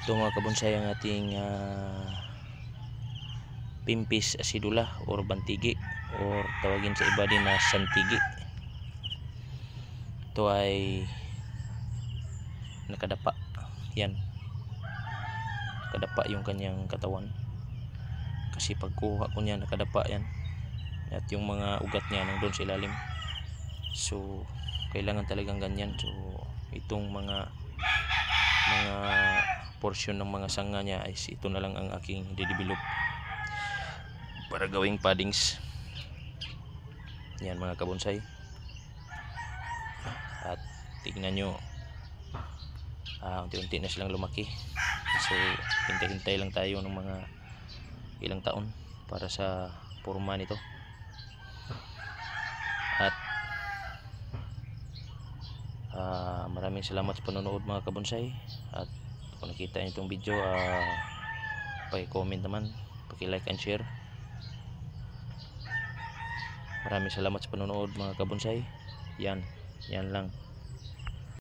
Ito mga kabonsay ang ating Pimpis acidula or bantigi or tawagin sa iba din na santigi. Ito ay nakadapa. Yan. Nakadapa yung kanyang katawan. Kasi pagkuha ko niya nakadapa yan. At yung mga ugat niya nandun sa ilalim. So kailangan talagang ganyan. So itong mga portion ng mga sanga niya ay ito na lang ang aking didevelop para gawing paddings. Yan mga kabonsay. At tignan nyo, unti-unti na silang lumaki. So hintay-hintay lang tayo ng mga ilang taon para sa porma nito. At maraming salamat sa panonood mga kabonsay. At kung nakita nyo itong video, paki-comment naman, paki-like and share. Maraming salamat sa panonood mga kabonsay. Yan lang.